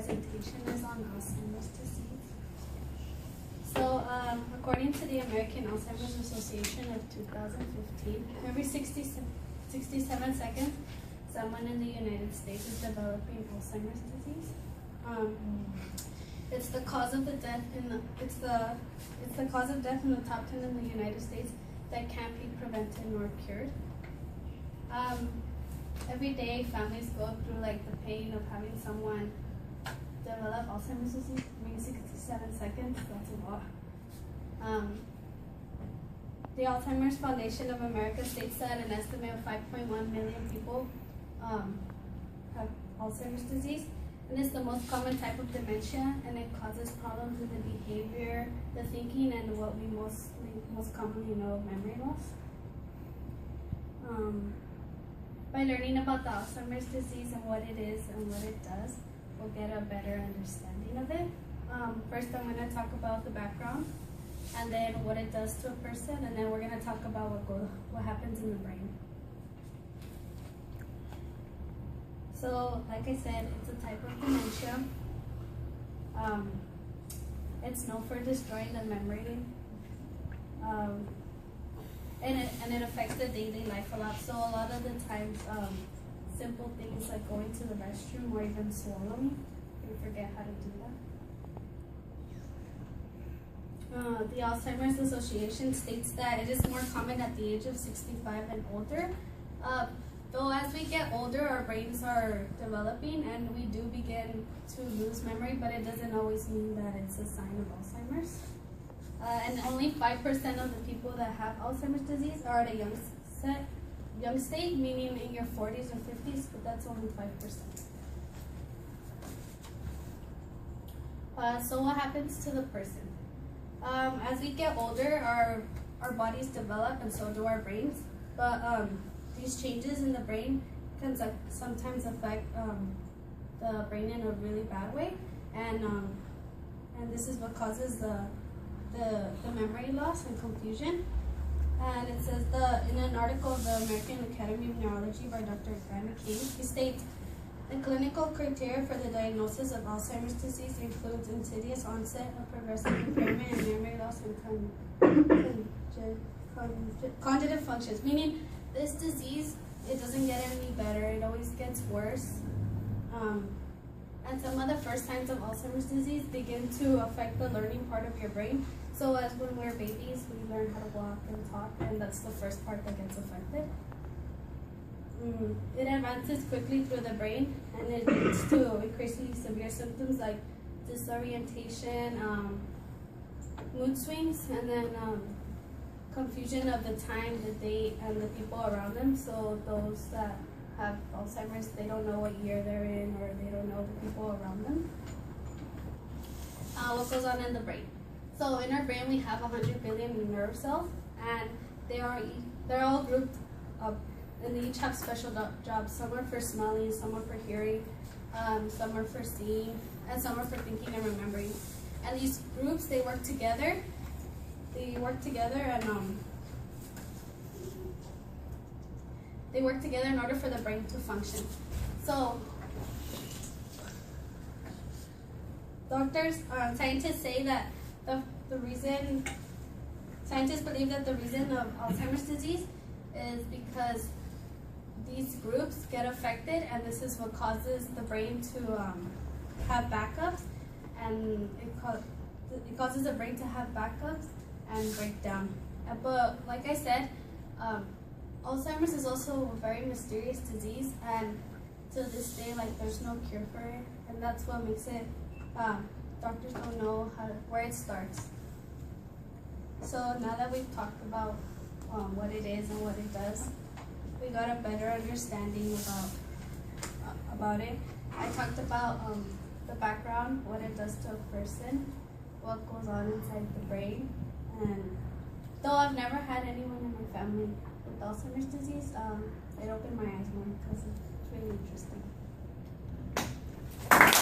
presentation is on Alzheimer's disease. So, according to the American Alzheimer's Association of 2015, every 67 seconds, someone in the United States is developing Alzheimer's disease. It's the cause of death in the top 10 in the United States that can't be prevented nor cured. Every day, families go through like the pain of having someone develop Alzheimer's disease. I mean, 67 seconds, that's a lot. The Alzheimer's Foundation of America states that an estimate of 5.1 million people have Alzheimer's disease, and it's the most common type of dementia, and it causes problems in the behavior, the thinking, and what we most commonly know of memory loss. By learning about the Alzheimer's disease and what it is and what it does, we'll get a better understanding of it. First, I'm going to talk about the background, and then what it does to a person, and then we're going to talk about what happens in the brain. So, like I said, it's a type of dementia. It's known for destroying the memory, and it affects the daily life a lot. So a lot of the times, simple things like going to the restroom or even swallowing, you forget how to do that. The Alzheimer's Association states that it is more common at the age of 65 and older. Though as we get older, our brains are developing and we do begin to lose memory, but it doesn't always mean that it's a sign of Alzheimer's. And only 5% of the people that have Alzheimer's disease are at a young state, meaning in your 40s or 50s, but that's only 5%. So what happens to the person? As we get older, our bodies develop and so do our brains, but these changes in the brain can sometimes affect the brain in a really bad way, and this is what causes the memory loss and confusion. And it says in an article of the American Academy of Neurology by Dr. Graham McCabe, he states, the clinical criteria for the diagnosis of Alzheimer's disease includes insidious onset of progressive impairment in memory loss and cognitive functions, meaning this disease, it doesn't get any better, it always gets worse. And some of the first signs of Alzheimer's disease begin to affect the learning part of your brain. So as when we're babies, we learn how to walk and talk, and that's the first part that gets affected. It advances quickly through the brain, and it leads to increasingly severe symptoms like disorientation, mood swings, and then confusion of the time, the date, and the people around them. So those that have Alzheimer's, they don't know what year they're in, or they don't know the people around them. What goes on in the brain? So in our brain, we have 100 billion nerve cells, and they're all grouped up, and they each have special jobs. Some are for smelling, some are for hearing, some are for seeing, and some are for thinking and remembering. And these groups, they work together. And they work together in order for the brain to function. So scientists say that scientists believe that the reason of Alzheimer's disease is because these groups get affected, and this is what causes the brain to have backups, and it causes the brain to have backups and break down. But like I said, Alzheimer's is also a very mysterious disease, and to this day, like, there's no cure for it, and that's what makes it, doctors don't know where it starts. So now that we've talked about what it is and what it does, we got a better understanding about it. I talked about the background, what it does to a person, what goes on inside the brain, and though I've never had anyone in my family with Alzheimer's disease, it opened my eyes more because it's really interesting.